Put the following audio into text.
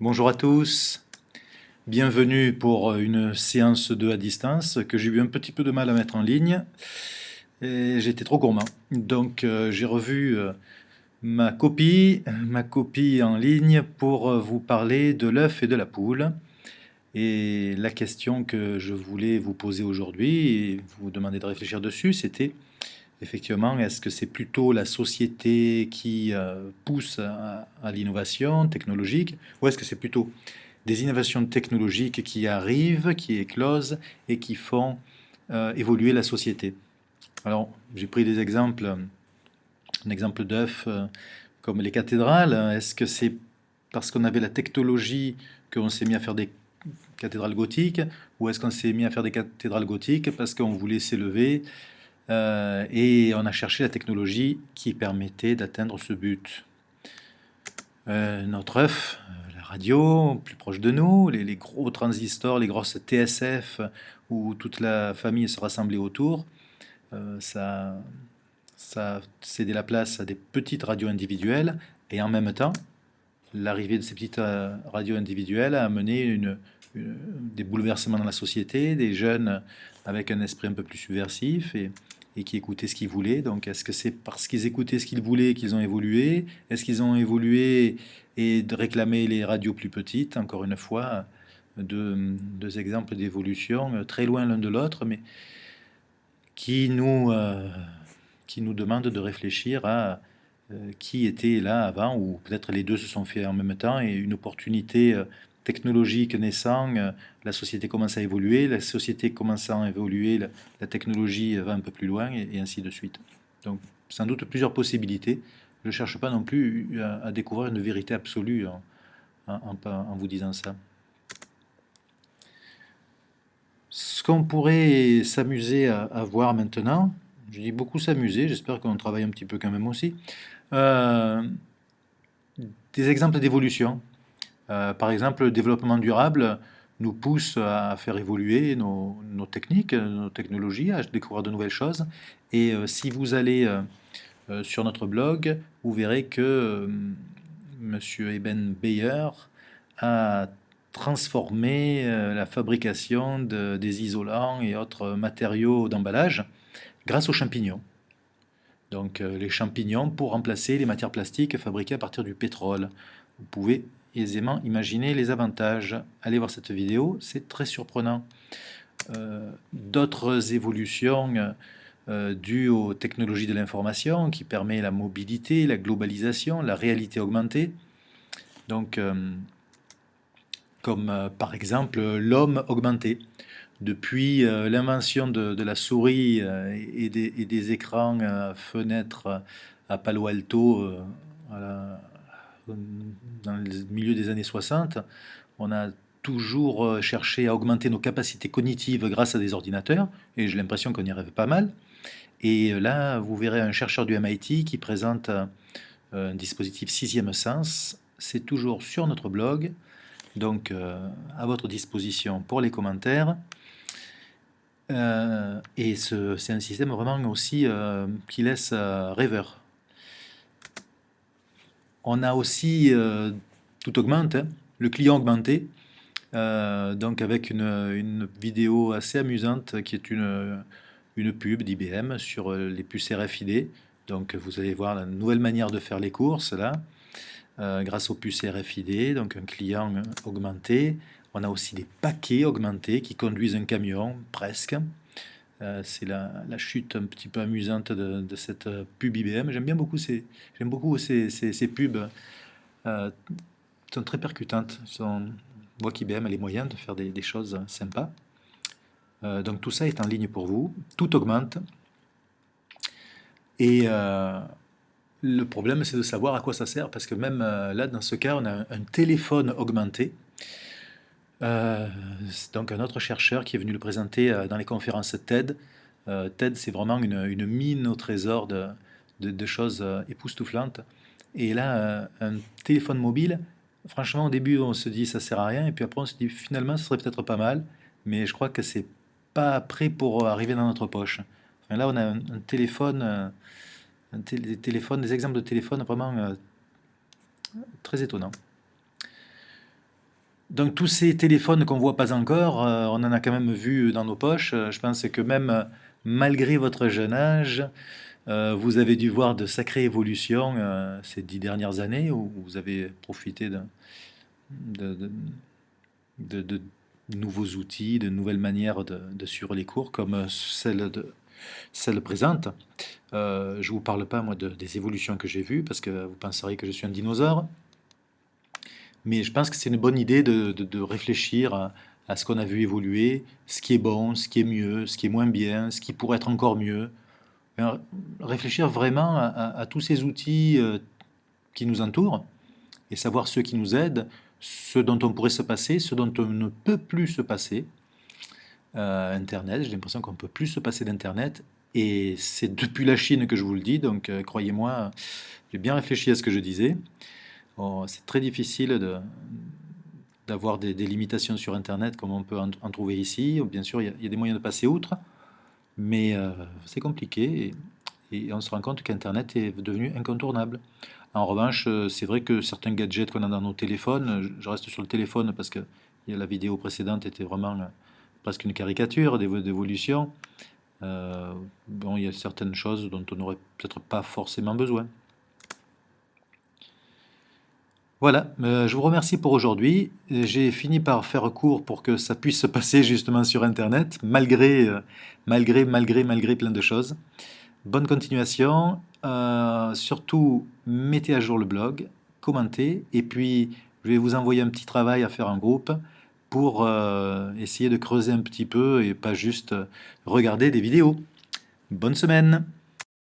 Bonjour à tous, bienvenue pour une séance 2 à distance que j'ai eu un petit peu de mal à mettre en ligne et j'étais trop gourmand. Donc j'ai revu ma copie en ligne pour vous parler de l'œuf et de la poule. Et la question que je voulais vous poser aujourd'hui et vous demander de réfléchir dessus, c'était effectivement, est-ce que c'est plutôt la société qui pousse à l'innovation technologique ou est-ce que c'est plutôt des innovations technologiques qui arrivent, qui éclosent et qui font évoluer la société. Alors, j'ai pris des exemples, un exemple d'œuf comme les cathédrales. Est-ce que c'est parce qu'on avait la technologie qu'on s'est mis à faire des cathédrales gothiques, ou est-ce qu'on s'est mis à faire des cathédrales gothiques parce qu'on voulait s'élever et on a cherché la technologie qui permettait d'atteindre ce but? Notre œuf, la radio, plus proche de nous, les gros transistors, les grosses TSF où toute la famille se rassemblait autour, ça, ça a cédé la place à des petites radios individuelles et en même temps, l'arrivée de ces petites radios individuelles a amené des bouleversements dans la société, des jeunes avec un esprit un peu plus subversif et qui écoutaient ce qu'ils voulaient. Donc, est-ce que c'est parce qu'ils écoutaient ce qu'ils voulaient qu'ils ont évolué? Est-ce qu'ils ont évolué et de réclamer les radios plus petites? Encore une fois, deux exemples d'évolution très loin l'un de l'autre, mais qui nous, euh, qui nous demandent de réfléchir à qui était là avant, ou peut-être les deux se sont faits en même temps, et une opportunité technologique naissant, la société commence à évoluer, la société commençant à évoluer, la technologie va un peu plus loin, et ainsi de suite. Donc, sans doute plusieurs possibilités. Je ne cherche pas non plus à découvrir une vérité absolue en vous disant ça. Ce qu'on pourrait s'amuser à voir maintenant, je dis beaucoup s'amuser, j'espère qu'on travaille un petit peu quand même aussi, euh, des exemples d'évolution. Par exemple, le développement durable nous pousse à faire évoluer nos techniques, nos technologies, à découvrir de nouvelles choses. Et si vous allez sur notre blog, vous verrez que Monsieur Eben Bayer a transformé la fabrication des isolants et autres matériaux d'emballage grâce aux champignons. Donc les champignons pour remplacer les matières plastiques fabriquées à partir du pétrole. Vous pouvez aisément imaginer les avantages. Allez voir cette vidéo, c'est très surprenant. D'autres évolutions dues aux technologies de l'information qui permettent la mobilité, la globalisation, la réalité augmentée. Donc, comme par exemple l'homme augmenté. Depuis l'invention de la souris et des écrans fenêtres à Palo Alto à dans le milieu des années 60, on a toujours cherché à augmenter nos capacités cognitives grâce à des ordinateurs, et j'ai l'impression qu'on y arrive pas mal. Et là, vous verrez un chercheur du MIT qui présente un dispositif sixième sens. C'est toujours sur notre blog, donc à votre disposition pour les commentaires. Et c'est un système vraiment aussi qui laisse rêveur. On a aussi, tout augmente, hein, le client augmenté, donc avec une vidéo assez amusante qui est une pub d'IBM sur les puces RFID. Donc vous allez voir la nouvelle manière de faire les courses là, grâce aux puces RFID, donc un client augmenté. On a aussi des paquets augmentés qui conduisent un camion, presque. C'est la chute un petit peu amusante de cette pub IBM. J'aime beaucoup ces pubs. Euh, sont très percutantes. On voit qu'IBM a les moyens de faire des choses sympas. Donc tout ça est en ligne pour vous. Tout augmente. Et le problème, c'est de savoir à quoi ça sert. Parce que même là, dans ce cas, on a un téléphone augmenté. C'est donc un autre chercheur qui est venu le présenter dans les conférences TED. TED, c'est vraiment une mine au trésor de choses époustouflantes. Et là, un téléphone mobile, franchement, au début, on se dit ça sert à rien, et puis après, on se dit finalement, ce serait peut-être pas mal, mais je crois que c'est pas prêt pour arriver dans notre poche. Enfin, là, on a un téléphone, des téléphones, des exemples de téléphones vraiment très étonnants. Donc tous ces téléphones qu'on voit pas encore, on en a quand même vu dans nos poches. Je pense que même malgré votre jeune âge, vous avez dû voir de sacrées évolutions ces 10 dernières années où vous avez profité de, de- de nouveaux outils, de nouvelles manières de suivre les cours comme celle présente. Je vous parle pas moi des évolutions que j'ai vues parce que vous penseriez que je suis un dinosaure. Mais je pense que c'est une bonne idée de réfléchir à ce qu'on a vu évoluer, ce qui est bon, ce qui est mieux, ce qui est moins bien, ce qui pourrait être encore mieux. Enfin, réfléchir vraiment à tous ces outils qui nous entourent et savoir ceux qui nous aident, ceux dont on pourrait se passer, ceux dont on ne peut plus se passer. Internet, j'ai l'impression qu'on ne peut plus se passer d'Internet. Et c'est depuis la Chine que je vous le dis, donc croyez-moi, j'ai bien réfléchi à ce que je disais. Oh, c'est très difficile d'avoir des limitations sur Internet comme on peut en trouver ici. Bien sûr, il y a des moyens de passer outre, mais c'est compliqué et on se rend compte qu'Internet est devenu incontournable. En revanche, c'est vrai que certains gadgets qu'on a dans nos téléphones, je reste sur le téléphone parce que la vidéo précédente était vraiment presque une caricature d'évolution. Bon, il y a certaines choses dont on n'aurait peut-être pas forcément besoin. Voilà, je vous remercie pour aujourd'hui. J'ai fini par faire court pour que ça puisse se passer justement sur Internet, malgré plein de choses. Bonne continuation. Surtout, mettez à jour le blog, commentez, et puis je vais vous envoyer un petit travail à faire en groupe pour essayer de creuser un petit peu et pas juste regarder des vidéos. Bonne semaine!